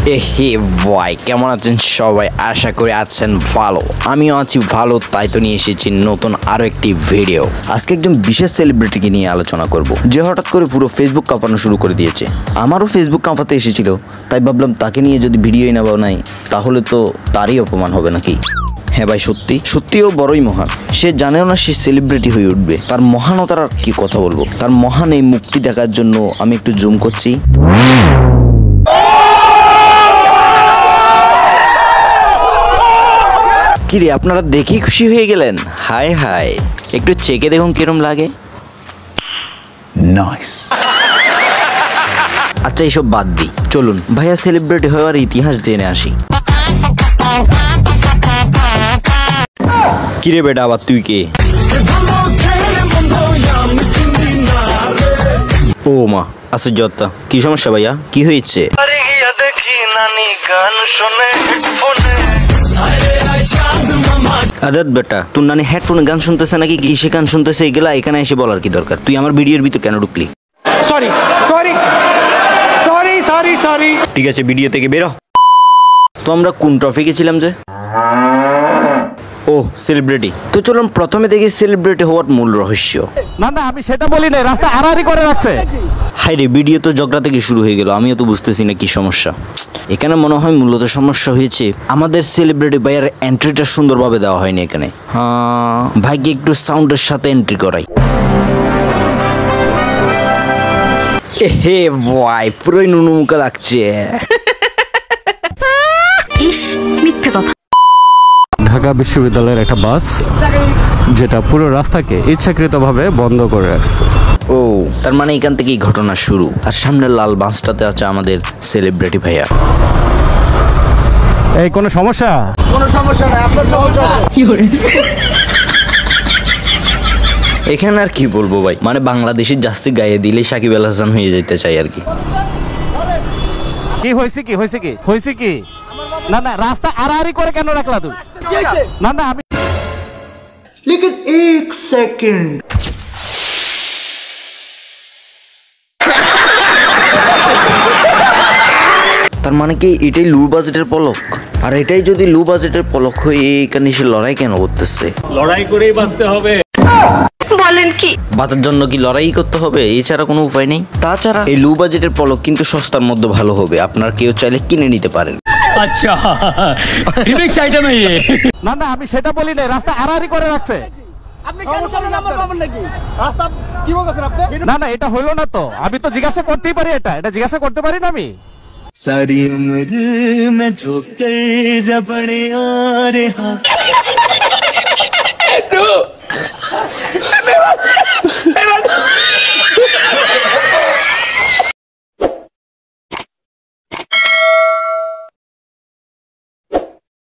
হে ভাই, কেমন আছেন সবাই? আশা করি আছেন ভালো। আমিও আছি ভালো, তাই তো নিয়ে এসেছি নতুন আরো একটি ভিডিও। আজকে একজন বিশেষ সেলিব্রিটিকে নিয়ে আলোচনা করব, যে হঠাৎ করে পুরো ফেসবুক কাঁপানো শুরু করে দিয়েছে। আমারও ফেসবুক কাঁপাতে এসেছিল, তাই ভাবলাম তাকে নিয়ে যদি ভিডিওই না বানাই তাহলে তো তারই অপমান হবে নাকি। হ্যাঁ ভাই, সত্যিও বড়ই মহান। সে জানেও না সে সেলিব্রিটি হয়ে উঠবে। তার মহানতার আর কি কথা বলবো। তার মহান এই মুখটি দেখার জন্য আমি একটু জুম করছি। কিরে, আপনারা দেখেই খুশি হয়ে গেলেন? হায় হায়, একটু চেকে দেখুন কিরম লাগে। নাইস। আচ্ছা, এইসব বাদ দিই, চলুন ভাইয়া সেলিব্রিটি হওয়ার ইতিহাস জেনে আসি। কিরে বেটা, আবার তুই কে? ও মা, আশ্চর্যতা, কি সমস্যা ভাইয়া, কি হয়েছে? আদাত বেটা, তোর নানি হেডফোনে গান শুনতেছে নাকি কিসে গান শুনতেছে এগুলা এখানে এসে বলার কি দরকার? তুই আমার ভিডিওর ভিতর কেন ঢুকলি? সরি। ঠিক আছে, ভিডিও থেকে বেরো। তো আমরা কোন টপিকে ছিলাম যে? ও, সেলিব্রিটি। তো চলুন প্রথমে দেখি সেলিব্রিটি হওয়ার মূল রহস্য। না আমি সেটা বলি না, রাস্তা আড়াআড়ি করে রাখছে। হাই রে, ভিডিও তো ঝগড়া থেকে শুরু হয়ে গেল। আমিও তো বুঝতেছি না কি সমস্যা এখানে। মনে হয় মূলত সমস্যা হয়েছে আমাদের সেলিব্রিটি ভাইয়ের এন্ট্রিটা সুন্দরভাবে দেওয়া হয়নি এখানে। হ্যাঁ, ভাইকে একটু সাউন্ডের সাথে এন্ট্রি করাই। হে ভাই, পুরোই নুনুমুখা লাগছে। মিথ্যে কথা। ঢাকা বিশ্ববিদ্যালয়ের একটা বাস যেটা পুরো রাস্তাকে ইচ্ছাকৃতভাবে বন্ধ করে রাখছে। ও, তার মানে এখান থেকেই ঘটনা শুরু। আর সামনের লাল বাসটাতে আছে আমাদের সেলিব্রিটি ভাইয়া। এই কোনো সমস্যা? কোনো সমস্যা নাই, আপনার সমস্যা। এখানে আর কি বলবো ভাই, মানে বাংলাদেশের জার্সি গায়ে দিলে সাকিব আল হাসান হয়ে যেতে চাই আর কি। কি হয়েছে কি? না রাস্তা আড়াআড়ি করে কেন রাখলা তুই? না আমি লেকিন এক সেকেন্ড। তার মানে কি এটাই লো বাজেটের পলক? আর এটাই যদি লো বাজেটের পলক হয়ে এখানে এসে লড়াই কেন করতেছে? লড়াই করেই বাঁচতে হবে। বলেন কি? বাঁচার জন্য কি লড়াই করতে হবে? এছাড়া কোনো উপায় নেই। তাছাড়া এই লো বাজেটের পলক কিন্তু সস্তার মধ্যে ভালো হবে, আপনার কেউ চাইলে কিনে নিতে পারেন। আচ্ছা, রিমিক্স আইটেম এই। না আমি সেটা বলি না, রাস্তা আড়াআড়ি করে রাখছে। আপনি কেন নাম্বার পাবেন নাকি? রাস্তা কি বলছেন আপনি? না এটা হলো না তো। আমি তো জিজ্ঞাসা করতেই পারি, এটা জিজ্ঞাসা করতে পারি না আমি। सारी उम्र मैं झुक कर जा पड़े आ रहा